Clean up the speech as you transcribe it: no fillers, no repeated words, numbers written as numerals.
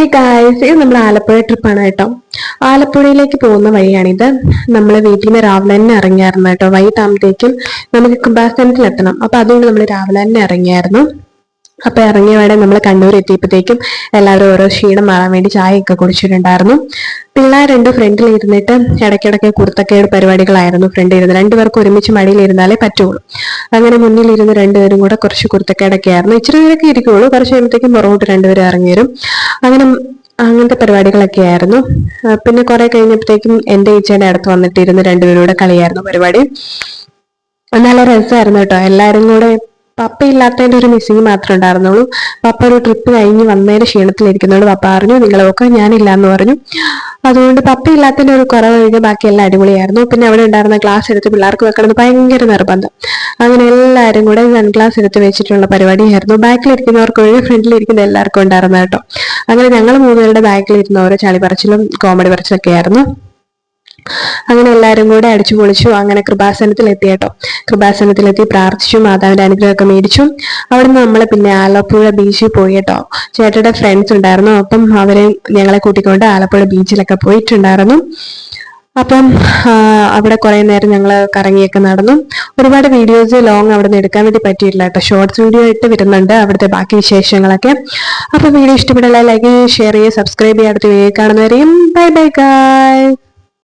Hey guys, ഇത് നമ്മൾ ആലപ്പുഴ ട്രിപ്പാണ് കേട്ടോ. ആലപ്പുഴയിലേക്ക് പോകുന്ന വഴിയാണിത്. നമ്മൾ വീട്ടിൽ നിന്ന് രാവിലെ തന്നെ ഇറങ്ങിയായിരുന്നു കേട്ടോ. വൈകിട്ടാകുമ്പോഴത്തേക്കും നമുക്ക് കൃപാസനത്തിൽ എത്തണം. അപ്പൊ അതുകൊണ്ട് നമ്മൾ രാവിലെ തന്നെ ഇറങ്ങിയായിരുന്നു. അപ്പൊ ഇറങ്ങിയ വേടെ നമ്മൾ കണ്ണൂർ എത്തിയപ്പോഴത്തേക്കും എല്ലാവരും ഓരോ ക്ഷീണം മാറാൻ വേണ്ടി ചായയൊക്കെ കുടിച്ചിട്ടുണ്ടായിരുന്നു. പിള്ളേർ രണ്ട് ഫ്രണ്ടിൽ ഇരുന്നിട്ട് ഇടയ്ക്കിടയ്ക്ക് കുർത്തക്കേട് പരിപാടികളായിരുന്നു. ഫ്രണ്ടിൽ ഇരുന്ന് രണ്ടുപേർക്ക് ഒരുമിച്ച് മടിയിൽ ഇരുന്നാലേ പറ്റുള്ളൂ. അങ്ങനെ മുന്നിൽ ഇരുന്ന് രണ്ടുപേരും കൂടെ കുറച്ച് കുർത്തക്കേടൊക്കെ ആയിരുന്നു. ഇച്ചിരി നേരമൊക്കെ ഇരിക്കുള്ളൂ. കുറച്ച് കഴിയുമ്പോഴത്തേക്കും പുറകോട്ട് രണ്ടുപേരും ഇറങ്ങി വരും. അങ്ങനെ അങ്ങനത്തെ പരിപാടികളൊക്കെ ആയിരുന്നു. പിന്നെ കുറെ കഴിഞ്ഞപ്പോഴത്തേക്കും എന്റെ ഈച്ചയുടെ അടുത്ത് വന്നിട്ടിരുന്ന് രണ്ടുപേരും കൂടെ കളിയായിരുന്നു പരിപാടി. നല്ല രസമായിരുന്നു കേട്ടോ. എല്ലാവരും കൂടെ പപ്പ ഇല്ലാത്തതിന്റെ ഒരു മിസ്സിങ് മാത്രമേ ഉണ്ടായിരുന്നുള്ളൂ. പപ്പ ഒരു ട്രിപ്പ് കഴിഞ്ഞ് വന്നതിന് ക്ഷീണത്തിലിരിക്കുന്നതുകൊണ്ട് പപ്പ പറഞ്ഞു നിങ്ങളൊക്കെ ഞാനില്ല എന്ന് പറഞ്ഞു. അതുകൊണ്ട് പപ്പ ഇല്ലാത്തതിന്റെ ഒരു കുറവ് കഴിഞ്ഞ് ബാക്കി എല്ലാം അടിപൊളിയായിരുന്നു. പിന്നെ അവിടെ ഉണ്ടായിരുന്ന ഗ്ലാസ് എടുത്ത് പിള്ളേർക്ക് വെക്കണമെന്ന് ഭയങ്കര നിർബന്ധം. അങ്ങനെ എല്ലാവരും കൂടെ ഗ്ലാസ് എടുത്ത് വെച്ചിട്ടുള്ള പരിപാടിയായിരുന്നു. ബാക്കിലിരിക്കുന്നവർക്ക് ഒഴികെ ഫ്രണ്ടിലിരിക്കുന്ന എല്ലാവർക്കും ഉണ്ടായിരുന്നു കേട്ടോ. അങ്ങനെ ഞങ്ങൾ മൂന്നുപേരുടെ ബാക്കിലിരുന്ന ഓരോ ചളി പറച്ചിലും കോമഡി പറച്ചിലൊക്കെ ആയിരുന്നു. അങ്ങനെ എല്ലാവരും കൂടെ അടിച്ചു പൊളിച്ചു. അങ്ങനെ കൃപാസനത്തിലെത്തി കേട്ടോ. കൃപാസനത്തിലെത്തി പ്രാർത്ഥിച്ചു, മാതാവിന്റെ അനുഗ്രഹമൊക്കെ മേടിച്ചു. അവിടുന്ന് നമ്മൾ പിന്നെ ആലപ്പുഴ ബീച്ചിൽ പോയി കേട്ടോ. ചേട്ടയുടെ ഫ്രണ്ട്സ് ഉണ്ടായിരുന്നു. അപ്പം അവരെ ഞങ്ങളെ കൂട്ടിക്കൊണ്ട് ആലപ്പുഴ ബീച്ചിലൊക്കെ പോയിട്ടുണ്ടായിരുന്നു. അപ്പം അവിടെ കുറെ നേരം ഞങ്ങൾ കറങ്ങിയൊക്കെ നടന്നു. ഒരുപാട് വീഡിയോസ് ലോങ് അവിടെ നിന്ന് എടുക്കാൻ വേണ്ടി പറ്റിയിട്ടില്ല കേട്ടോ. ഷോർട്സ് വീഡിയോ ഇട്ട് വരുന്നുണ്ട് അവിടുത്തെ ബാക്കി വിശേഷങ്ങളൊക്കെ. അപ്പൊ വീഡിയോ ഇഷ്ടപ്പെട്ടാൽ ലൈക്ക്, ഷെയർ ചെയ്യുക, സബ്സ്ക്രൈബ് ചെയ്യുക. അടുത്ത വീഡിയോ കാണുന്നവരെയും ബൈ ബൈ ഗായ്സ്.